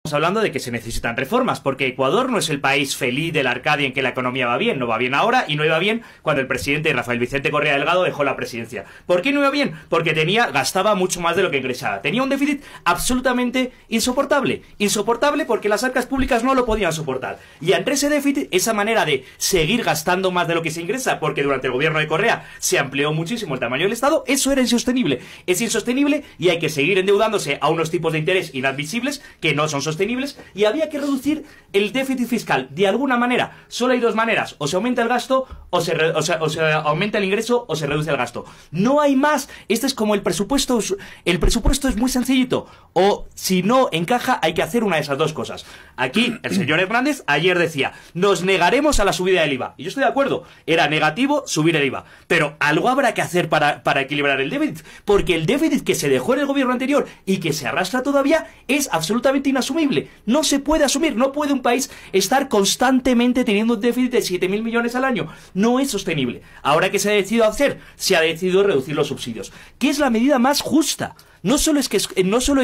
Estamos hablando de que se necesitan reformas, porque Ecuador no es el país feliz de la Arcadia en que la economía va bien. No va bien ahora y no iba bien cuando el presidente Rafael Vicente Correa Delgado dejó la presidencia. ¿Por qué no iba bien? Porque gastaba mucho más de lo que ingresaba. Tenía un déficit absolutamente insoportable. Insoportable porque las arcas públicas no lo podían soportar. Y ante ese déficit, esa manera de seguir gastando más de lo que se ingresa, porque durante el gobierno de Correa se amplió muchísimo el tamaño del Estado, eso era insostenible. Es insostenible y hay que seguir endeudándose a unos tipos de interés inadmisibles que no son sostenibles, y había que reducir el déficit fiscal de alguna manera. Solo hay dos maneras: o se aumenta el gasto, o se aumenta el ingreso, o se reduce el gasto. No hay más. Este es como el presupuesto. El presupuesto es muy sencillito. O si no encaja, hay que hacer una de esas dos cosas. Aquí el señor Hernández ayer decía: nos negaremos a la subida del IVA. Y yo estoy de acuerdo. Era negativo subir el IVA. Pero algo habrá que hacer para equilibrar el déficit. Porque el déficit que se dejó en el gobierno anterior y que se arrastra todavía es absolutamente inasumible. No se puede asumir. No puede un país estar constantemente teniendo un déficit de 7.000 millones al año. No es sostenible. Ahora, ¿qué se ha decidido hacer? Se ha decidido reducir los subsidios, que es la medida más justa. No solo es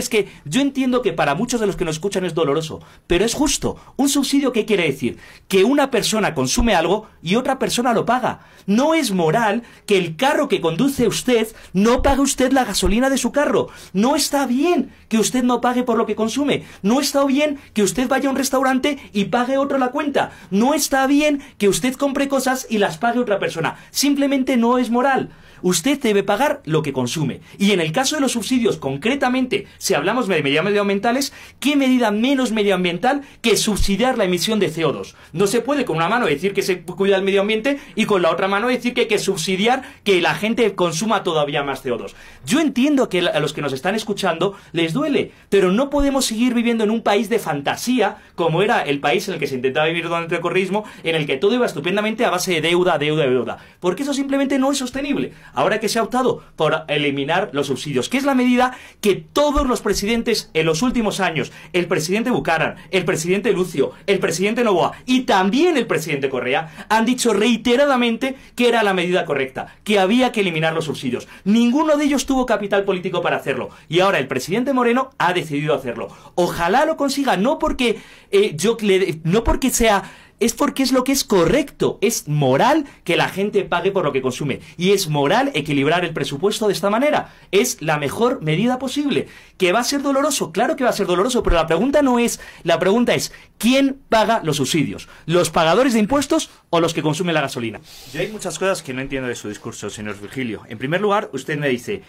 que yo entiendo que para muchos de los que nos escuchan es doloroso, pero es justo. Un subsidio, ¿qué quiere decir? Que una persona consume algo y otra persona lo paga. No es moral que el carro que conduce usted no pague usted la gasolina de su carro. No está bien que usted no pague por lo que consume. No está bien que usted vaya a un restaurante y pague otro la cuenta. No está bien que usted compre cosas y las pague otra persona. Simplemente no es moral. Usted debe pagar lo que consume. Y en el caso de los subsidios, concretamente, si hablamos de medidas medioambientales, ¿qué medida menos medioambiental que subsidiar la emisión de CO2? No se puede con una mano decir que se cuida el medio ambiente y con la otra mano decir que hay que subsidiar que la gente consuma todavía más CO2. Yo entiendo que a los que nos están escuchando les duele, pero no podemos seguir viviendo en un país de fantasía como era el país en el que se intentaba vivir durante el correísmo, en el que todo iba estupendamente a base de deuda, deuda, deuda. Porque eso simplemente no es sostenible. Ahora que se ha optado por eliminar los subsidios, que es la medida que todos los presidentes en los últimos años, el presidente Buchanan, el presidente Lucio, el presidente Noboa y también el presidente Correa, han dicho reiteradamente que era la medida correcta, que había que eliminar los subsidios. Ninguno de ellos tuvo capital político para hacerlo, y ahora el presidente Moreno ha decidido hacerlo. Ojalá lo consiga, no porque sea... Es porque es lo que es correcto. Es moral que la gente pague por lo que consume. Y es moral equilibrar el presupuesto de esta manera. Es la mejor medida posible. ¿Que va a ser doloroso? Claro que va a ser doloroso, pero la pregunta es ¿quién paga los subsidios? ¿Los pagadores de impuestos o los que consumen la gasolina? Yo hay muchas cosas que no entiendo de su discurso, señor Virgilio. En primer lugar, usted me dice,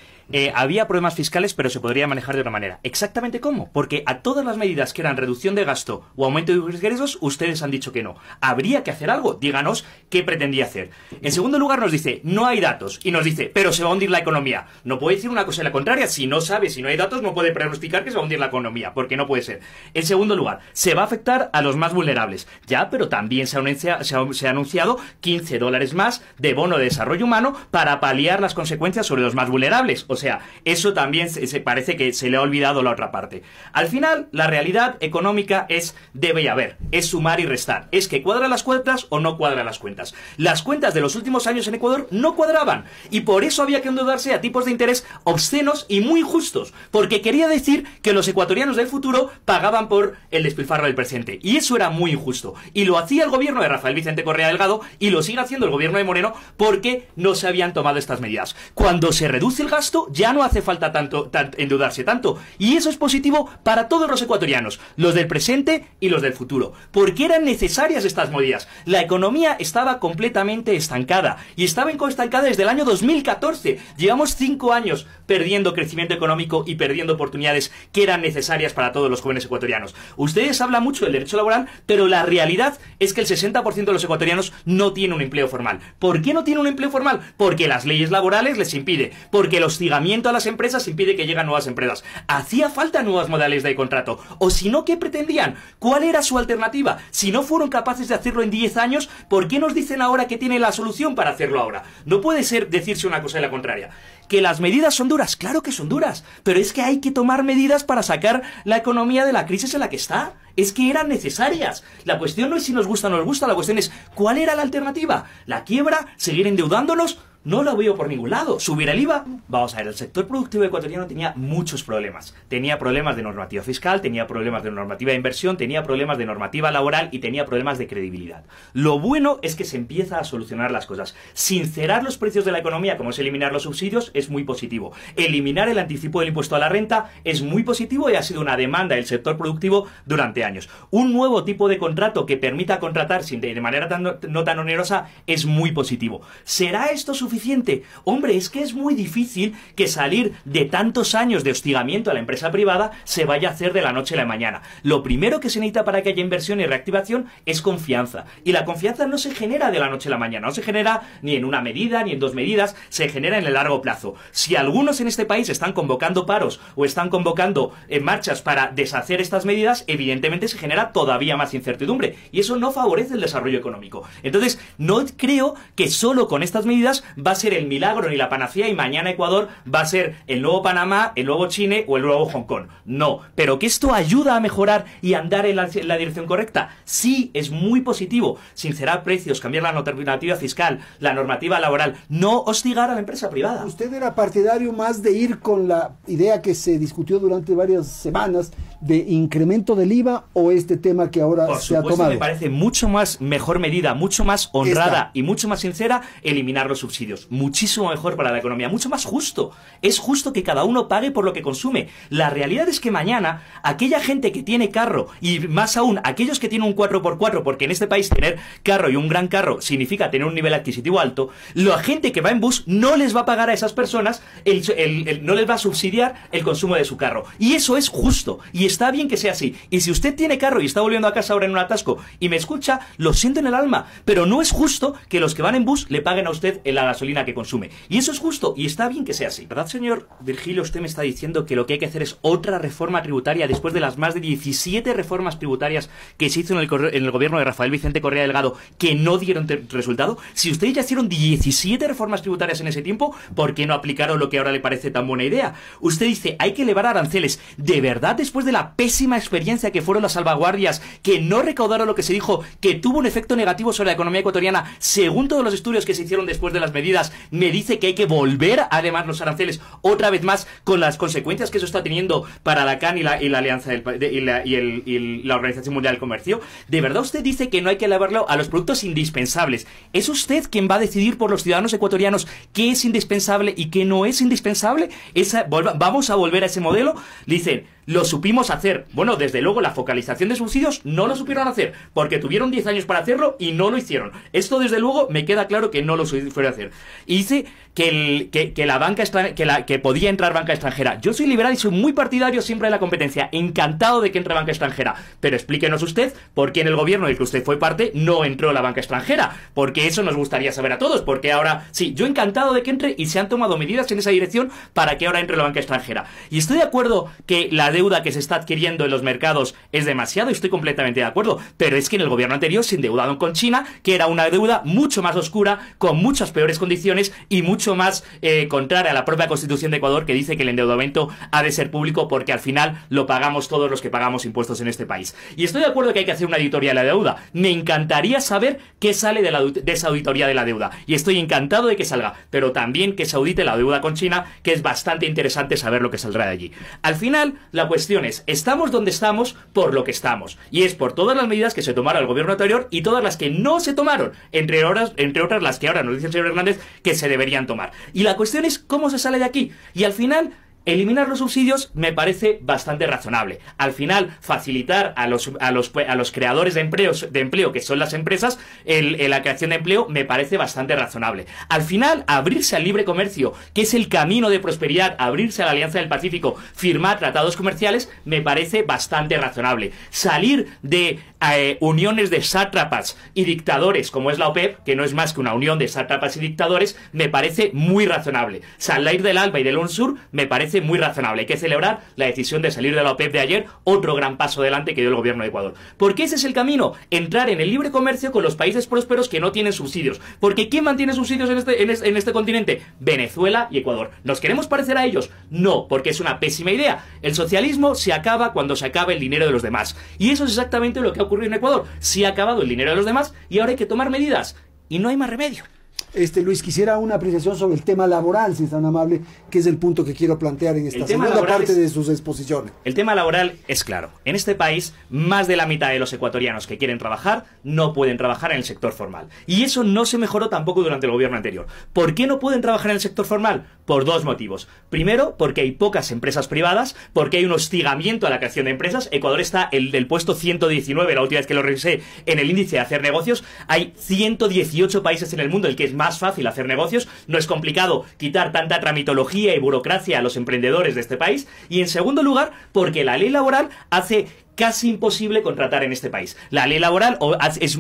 había problemas fiscales, pero se podría manejar de otra manera. ¿Exactamente cómo? Porque a todas las medidas que eran reducción de gasto o aumento de ingresos, ustedes han dicho que no. Habría que hacer algo. Díganos qué pretendía hacer. En segundo lugar, nos dice, no hay datos. Y nos dice, pero se va a hundir la economía. No puede decir una cosa y la contraria. Si no sabe, si no hay datos, no puede pronosticar que se va a hundir la economía, porque no puede ser. En segundo lugar, se va a afectar a los más vulnerables. Ya, pero también se ha anunciado $15 más de bono de desarrollo humano para paliar las consecuencias sobre los más vulnerables. O sea, eso también se parece que se le ha olvidado la otra parte. Al final, la realidad económica es debe y haber. Es sumar y restar. Es que cuadran las cuentas o no cuadran las cuentas. Las cuentas de los últimos años en Ecuador no cuadraban. Y por eso había que endeudarse a tipos de interés obscenos y muy justos. Porque quería decir que los ecuatorianos del futuro pagaban por el despilfarro del presente. Y eso era muy injusto. Y lo hacía el gobierno de Rafael Vicente Correa Delgado y lo sigue haciendo el gobierno de Moreno porque no se habían tomado estas medidas. Cuando se reduce el gasto ya no hace falta endeudarse tanto. Y eso es positivo para todos los ecuatorianos, los del presente y los del futuro. Porque eran necesarias estas medidas. La economía estaba completamente estancada. Y estaba estancada desde el año 2014. Llevamos 5 años perdiendo crecimiento económico y perdiendo oportunidades que eran necesarias para todos los jóvenes ecuatorianos. Ustedes hablan mucho del derecho laboral, pero la realidad es que el 60% de los ecuatorianos no tiene un empleo formal. ¿Por qué no tiene un empleo formal? Porque las leyes laborales les impide, porque el hostigamiento a las empresas impide que lleguen nuevas empresas. Hacía falta nuevas modalidades de contrato. O si no, ¿qué pretendían? ¿Cuál era su alternativa? Si no fueron capaces de hacerlo en 10 años, ¿por qué nos dicen ahora que tiene la solución para hacerlo ahora? No puede ser decirse una cosa y la contraria. ¿Que las medidas son duras? Claro que son duras, pero es que hay que tomar medidas para sacar la economía de la crisis en la que está. Es que eran necesarias. La cuestión no es si nos gusta o no nos gusta, la cuestión es ¿cuál era la alternativa? ¿La quiebra? ¿Seguir endeudándonos? No lo veo por ningún lado. ¿Subir el IVA? Vamos a ver, el sector productivo ecuatoriano tenía muchos problemas. Tenía problemas de normativa fiscal, tenía problemas de normativa de inversión, tenía problemas de normativa laboral y tenía problemas de credibilidad. Lo bueno es que se empieza a solucionar las cosas. Sincerar los precios de la economía, como es eliminar los subsidios, es muy positivo. Eliminar el anticipo del impuesto a la renta es muy positivo y ha sido una demanda del sector productivo durante años. Un nuevo tipo de contrato que permita contratar de manera no tan onerosa es muy positivo. ¿Será esto suficiente? Hombre, es que es muy difícil que salir de tantos años de hostigamiento a la empresa privada se vaya a hacer de la noche a la mañana. Lo primero que se necesita para que haya inversión y reactivación es confianza. Y la confianza no se genera de la noche a la mañana, no se genera ni en una medida ni en dos medidas, se genera en el largo plazo. Si algunos en este país están convocando paros o están convocando marchas para deshacer estas medidas, evidentemente se genera todavía más incertidumbre y eso no favorece el desarrollo económico. Entonces, no creo que solo con estas medidas va a ser el milagro ni la panacea y mañana Ecuador va a ser el nuevo Panamá, el nuevo Chile o el nuevo Hong Kong. No, pero que esto ayuda a mejorar y andar en la dirección correcta. Sí, es muy positivo. Sincerar precios, cambiar la normativa fiscal, la normativa laboral, no hostigar a la empresa privada. ¿Usted era partidario más de ir con la idea que se discutió durante varias semanas de incremento del IVA o este tema que ahora se ha tomado? Me parece mucho más mejor medida, mucho más honrada y mucho más sincera eliminar los subsidios. Muchísimo mejor para la economía, mucho más justo. Es justo que cada uno pague por lo que consume. La realidad es que mañana aquella gente que tiene carro y más aún aquellos que tienen un 4x4, porque en este país tener carro y un gran carro significa tener un nivel adquisitivo alto, la gente que va en bus no les va a pagar a esas personas, no les va a subsidiar el consumo de su carro. Y eso es justo. Y está bien que sea así. Y si usted tiene carro y está volviendo a casa ahora en un atasco y me escucha, lo siento en el alma, pero no es justo que los que van en bus le paguen a usted la gasolina que consume. Y eso es justo y está bien que sea así. ¿Verdad, señor Virgilio? Usted me está diciendo que lo que hay que hacer es otra reforma tributaria después de las más de 17 reformas tributarias que se hizo en el gobierno de Rafael Vicente Correa Delgado que no dieron resultado. Si ustedes ya hicieron 17 reformas tributarias en ese tiempo, ¿por qué no aplicaron lo que ahora le parece tan buena idea? Usted dice, hay que elevar aranceles. ¿De verdad, después de la pésima experiencia que fueron las salvaguardias, que no recaudaron lo que se dijo, que tuvo un efecto negativo sobre la economía ecuatoriana, según todos los estudios que se hicieron después de las medidas, me dice que hay que volver a elevar los aranceles otra vez más con las consecuencias que eso está teniendo para la CAN y la Alianza y la Organización Mundial del Comercio? ¿De verdad usted dice que no hay que elevarlo a los productos indispensables? ¿Es usted quien va a decidir por los ciudadanos ecuatorianos qué es indispensable y qué no es indispensable? ¿Vamos a volver a ese modelo? Dicen, lo supimos hacer. Bueno, desde luego la focalización de subsidios no lo supieron hacer, porque tuvieron 10 años para hacerlo y no lo hicieron. Esto desde luego me queda claro que no lo fueron a hacer. Y dice que podía entrar banca extranjera. Yo soy liberal y soy muy partidario siempre de la competencia. Encantado de que entre banca extranjera. Pero explíquenos usted por qué en el gobierno del que usted fue parte no entró la banca extranjera. Porque eso nos gustaría saber a todos. Porque ahora, sí, yo encantado de que entre y se han tomado medidas en esa dirección para que ahora entre la banca extranjera. Y estoy de acuerdo que la deuda que se está adquiriendo en los mercados es demasiado, y estoy completamente de acuerdo, pero es que en el gobierno anterior se endeudaron con China, que era una deuda mucho más oscura, con muchas peores condiciones y mucho más contraria a la propia Constitución de Ecuador, que dice que el endeudamiento ha de ser público porque al final lo pagamos todos los que pagamos impuestos en este país. Y estoy de acuerdo que hay que hacer una auditoría de la deuda. Me encantaría saber qué sale de esa auditoría de la deuda, y estoy encantado de que salga, pero también que se audite la deuda con China, que es bastante interesante saber lo que saldrá de allí. Al final, la cuestión es, estamos donde estamos por lo que estamos, y es por todas las medidas que se tomaron el gobierno anterior y todas las que no se tomaron, entre otras las que ahora nos dice el señor Hernández que se deberían tomar. Y la cuestión es cómo se sale de aquí, y al final eliminar los subsidios me parece bastante razonable. Al final, facilitar a los creadores de empleo, que son las empresas, la creación de empleo me parece bastante razonable. Al final, abrirse al libre comercio, que es el camino de prosperidad, abrirse a la Alianza del Pacífico, firmar tratados comerciales, me parece bastante razonable. Salir de uniones de sátrapas y dictadores, como es la OPEP, que no es más que una unión de sátrapas y dictadores, me parece muy razonable. Salir del ALBA y del UNSUR me parece muy razonable. Hay que celebrar la decisión de salir de la OPEP de ayer, otro gran paso adelante que dio el gobierno de Ecuador. Porque ese es el camino, entrar en el libre comercio con los países prósperos que no tienen subsidios. Porque ¿quién mantiene subsidios en este continente? Venezuela y Ecuador. ¿Nos queremos parecer a ellos? No, porque es una pésima idea. El socialismo se acaba cuando se acaba el dinero de los demás. Y eso es exactamente lo que ha ocurrido en Ecuador. Se ha acabado el dinero de los demás y ahora hay que tomar medidas. Y no hay más remedio. Luis, quisiera una apreciación sobre el tema laboral, si es tan amable, que es el punto que quiero plantear en esta segunda parte de sus exposiciones. El tema laboral es claro. En este país, más de la mitad de los ecuatorianos que quieren trabajar no pueden trabajar en el sector formal. Y eso no se mejoró tampoco durante el gobierno anterior. ¿Por qué no pueden trabajar en el sector formal? Por dos motivos. Primero, porque hay pocas empresas privadas, porque hay un hostigamiento a la creación de empresas. Ecuador está del puesto 119, la última vez que lo revisé, en el índice de hacer negocios. Hay 118 países en el mundo en el que es más fácil hacer negocios. No es complicado quitar tanta tramitología y burocracia a los emprendedores de este país. Y en segundo lugar, porque la ley laboral hace casi imposible contratar en este país. La ley laboral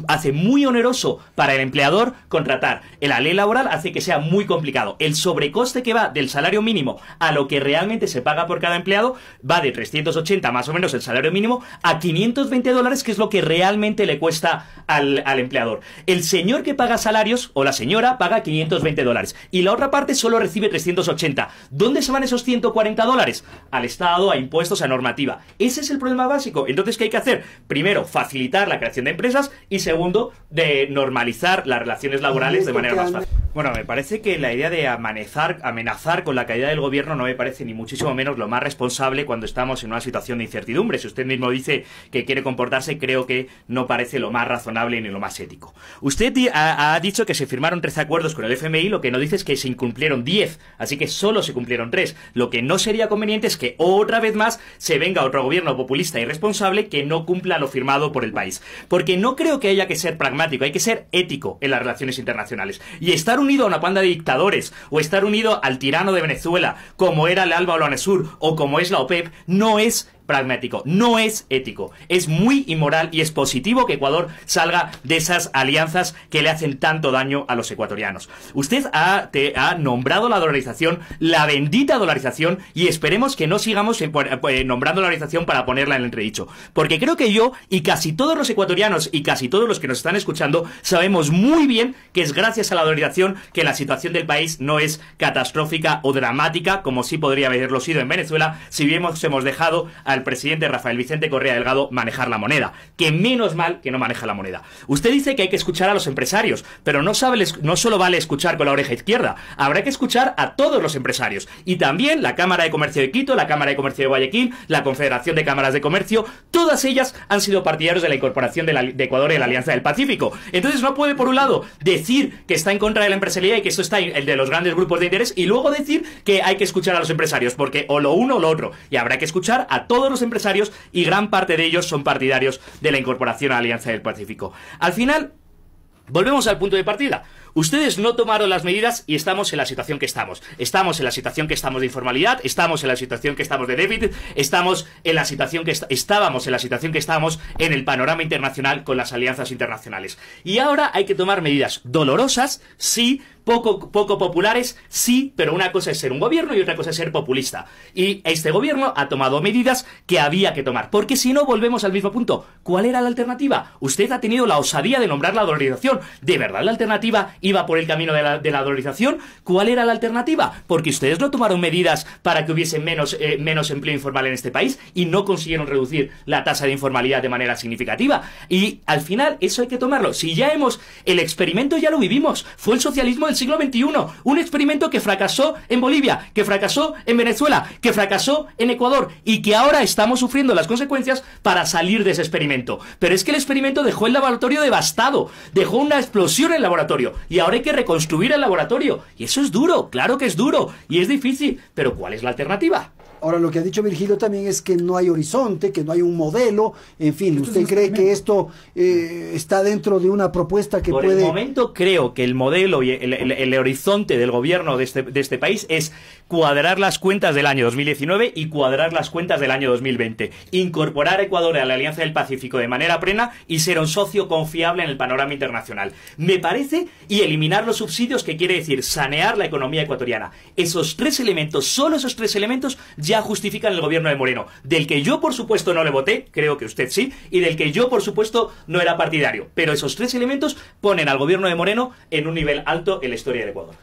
hace muy oneroso para el empleador contratar. La ley laboral hace que sea muy complicado. El sobrecoste que va del salario mínimo a lo que realmente se paga por cada empleado va de 380 más o menos el salario mínimo a $520, que es lo que realmente le cuesta al empleador. El señor que paga salarios o la señora paga $520 y la otra parte solo recibe 380. ¿Dónde se van esos $140? Al Estado, a impuestos, a normativa. Ese es el problema básico. Entonces, ¿qué hay que hacer? Primero, facilitar la creación de empresas y segundo, de normalizar las relaciones laborales de manera más fácil. Bueno, me parece que la idea de amenazar con la caída del gobierno no me parece ni muchísimo menos lo más responsable cuando estamos en una situación de incertidumbre. Si usted mismo dice que quiere comportarse, creo que no parece lo más razonable ni lo más ético. Usted ha dicho que se firmaron 13 acuerdos con el FMI, lo que no dice es que se incumplieron 10, así que solo se cumplieron 3. Lo que no sería conveniente es que otra vez más se venga otro gobierno populista y responsable que no cumpla lo firmado por el país. Porque no creo que haya que ser pragmático, hay que ser ético en las relaciones internacionales. Y estar unido a una banda de dictadores, o estar unido al tirano de Venezuela, como era el Alba o la UNASUR, o como es la OPEP, no es pragmático, no es ético, es muy inmoral y es positivo que Ecuador salga de esas alianzas que le hacen tanto daño a los ecuatorianos. Usted ha nombrado la dolarización, la bendita dolarización, y esperemos que no sigamos nombrando la dolarización para ponerla en entredicho, porque creo que yo y casi todos los ecuatorianos y casi todos los que nos están escuchando sabemos muy bien que es gracias a la dolarización que la situación del país no es catastrófica o dramática como sí podría haberlo sido en Venezuela si hemos dejado al presidente Rafael Vicente Correa Delgado manejar la moneda, que menos mal que no maneja la moneda. Usted dice que hay que escuchar a los empresarios, pero no solo vale escuchar con la oreja izquierda, habrá que escuchar a todos los empresarios, y también la Cámara de Comercio de Quito, la Cámara de Comercio de Guayaquil, la Confederación de Cámaras de Comercio, todas ellas han sido partidarios de la incorporación de Ecuador en la Alianza del Pacífico. Entonces no puede, por un lado, decir que está en contra de la empresarialidad y que esto está el de los grandes grupos de interés, y luego decir que hay que escuchar a los empresarios, porque o lo uno o lo otro, y habrá que escuchar a todos los empresarios, y gran parte de ellos son partidarios de la incorporación a la Alianza del Pacífico. Al final, volvemos al punto de partida. Ustedes no tomaron las medidas y estamos en la situación que estamos. Estamos en la situación que estamos de informalidad, estamos en la situación que estamos de déficit, estábamos en la situación que estábamos en el panorama internacional con las alianzas internacionales. Y ahora hay que tomar medidas dolorosas, sí, poco populares, sí, pero una cosa es ser un gobierno y otra cosa es ser populista. Y este gobierno ha tomado medidas que había que tomar, porque si no volvemos al mismo punto. ¿Cuál era la alternativa? Usted ha tenido la osadía de nombrar la dolarización. ¿De verdad la alternativa iba por el camino de la dolarización? ¿Cuál era la alternativa? Porque ustedes no tomaron medidas para que hubiese menos empleo informal en este país y no consiguieron reducir la tasa de informalidad de manera significativa. Y al final eso hay que tomarlo. Si el experimento ya lo vivimos, fue el socialismo del siglo XXI, un experimento que fracasó en Bolivia, que fracasó en Venezuela, que fracasó en Ecuador y que ahora estamos sufriendo las consecuencias para salir de ese experimento. Pero es que el experimento dejó el laboratorio devastado, dejó una explosión en el laboratorio y ahora hay que reconstruir el laboratorio. Y eso es duro, claro que es duro y es difícil, pero ¿cuál es la alternativa? Ahora, lo que ha dicho Virgilio también es que no hay horizonte, que no hay un modelo, en fin, ¿usted cree que esto está dentro de una propuesta que puede...? Por el momento creo que el modelo y el horizonte del gobierno de este país es cuadrar las cuentas del año 2019 y cuadrar las cuentas del año 2020, incorporar a Ecuador a la Alianza del Pacífico de manera plena y ser un socio confiable en el panorama internacional. Me parece, y eliminar los subsidios, que quiere decir sanear la economía ecuatoriana. Esos tres elementos, solo esos tres elementos, ya ya justifican el gobierno de Moreno, del que yo por supuesto no le voté, creo que usted sí, y del que yo por supuesto no era partidario, pero esos tres elementos ponen al gobierno de Moreno en un nivel alto en la historia del Ecuador.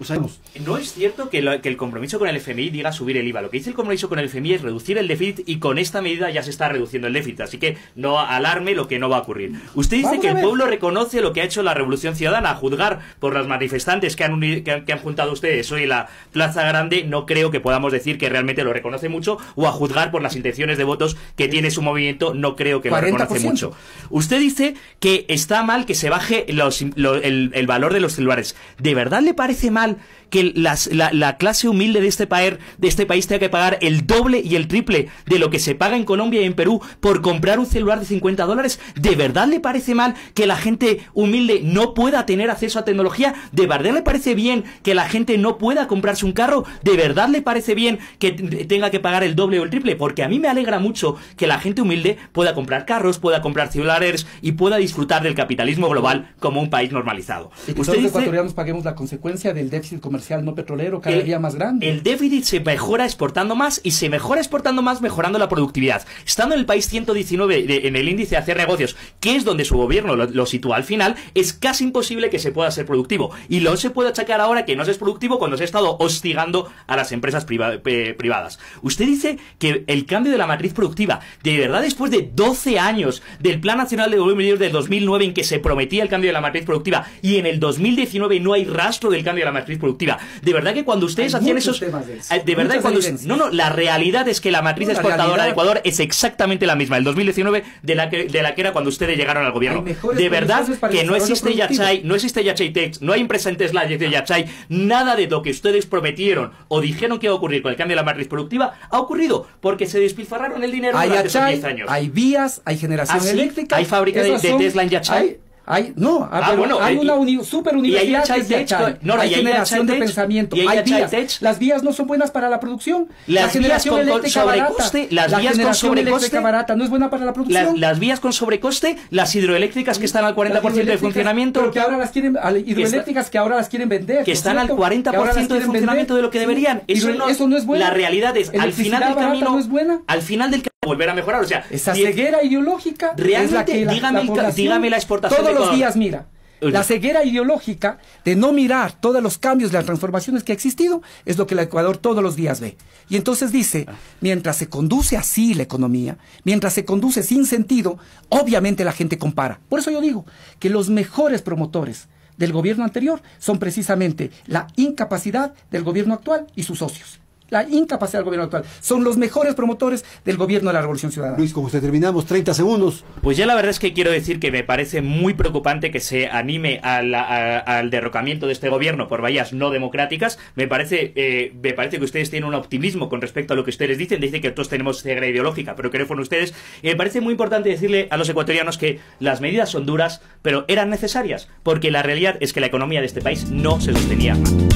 No es cierto que el compromiso con el FMI diga subir el IVA. Lo que dice el compromiso con el FMI es reducir el déficit, y con esta medida ya se está reduciendo el déficit, así que no alarme lo que no va a ocurrir. Usted dice que el pueblo reconoce lo que ha hecho la Revolución Ciudadana. A juzgar por los manifestantes que han juntado ustedes hoy en la Plaza Grande, no creo que podamos decir que realmente lo reconoce mucho, o a juzgar por las intenciones de votos que tiene su movimiento, no creo que lo reconoce mucho. Usted dice que está mal que se baje el valor de los celulares. ¿De verdad le parece mal que la clase humilde de este país tenga que pagar el doble y el triple de lo que se paga en Colombia y en Perú por comprar un celular de $50? ¿De verdad le parece mal que la gente humilde no pueda tener acceso a tecnología? ¿De verdad le parece bien que la gente no pueda comprarse un carro? ¿De verdad le parece bien que tenga que pagar el doble o el triple? Porque a mí me alegra mucho que la gente humilde pueda comprar carros, pueda comprar celulares y pueda disfrutar del capitalismo global como un país normalizado. Y que todos los ecuatorianos paguemos la consecuencia del déficit comercial no petrolero cada día más grande. El déficit se mejora exportando más, y se mejora exportando más mejorando la productividad. Estando en el país 119 en el índice de hacer negocios, que es donde su gobierno lo sitúa al final, es casi imposible que se pueda ser productivo. Y no se puede achacar ahora que no se es productivo cuando se ha estado hostigando a las empresas privadas. Usted dice que el cambio de la matriz productiva, de verdad, después de 12 años del Plan Nacional de Desarrollo del 2009 en que se prometía el cambio de la matriz productiva, y en el 2019 no hay rastro del cambio de la matriz productiva. De verdad que cuando ustedes hacían esos... De verdad que cuando... No, la realidad es que la matriz exportadora de Ecuador es exactamente la misma, el 2019, de la que era cuando ustedes llegaron al gobierno. De verdad que no existe Yachay, no existe Yachay Tech, no hay empresa en Tesla de Yachay, nada de lo que ustedes prometieron o dijeron que iba a ocurrir con el cambio de la matriz productiva ha ocurrido, porque se despilfarraron el dinero durante esos 10 años. Hay vías, hay generación eléctrica. Hay fábrica de Tesla en Yachay. Hay una super universidad, hay generación de pensamiento, hay vías. Las vías no son buenas para la producción. La generación eléctrica barata no es buena para la producción. Las vías con sobrecoste, las hidroeléctricas que están al 40% de funcionamiento, pero que ahora las quieren, hidroeléctricas que ahora las quieren vender, que están al 40% de funcionamiento de lo que deberían. Eso no es bueno. La realidad es, al final del camino, al final del camino, volver a mejorar. O sea, esa ceguera ideológica realmente, dígame la exportación todos los días, mira, la ceguera ideológica de no mirar todos los cambios, las transformaciones que ha existido, es lo que el Ecuador todos los días ve. Y entonces dice, mientras se conduce así la economía, mientras se conduce sin sentido, obviamente la gente compara. Por eso yo digo que los mejores promotores del gobierno anterior son precisamente la incapacidad del gobierno actual y sus socios. La incapacidad del gobierno actual. Son los mejores promotores del gobierno de la Revolución Ciudadana. Luis, como usted terminamos, 30 segundos. Pues ya la verdad es que quiero decir que me parece muy preocupante que se anime al derrocamiento de este gobierno por vías no democráticas. Me parece que ustedes tienen un optimismo con respecto a lo que ustedes dicen. Dicen que todos tenemos ceguera ideológica, pero que no fueron ustedes. Y me parece muy importante decirle a los ecuatorianos que las medidas son duras, pero eran necesarias, porque la realidad es que la economía de este país no se sostenía más.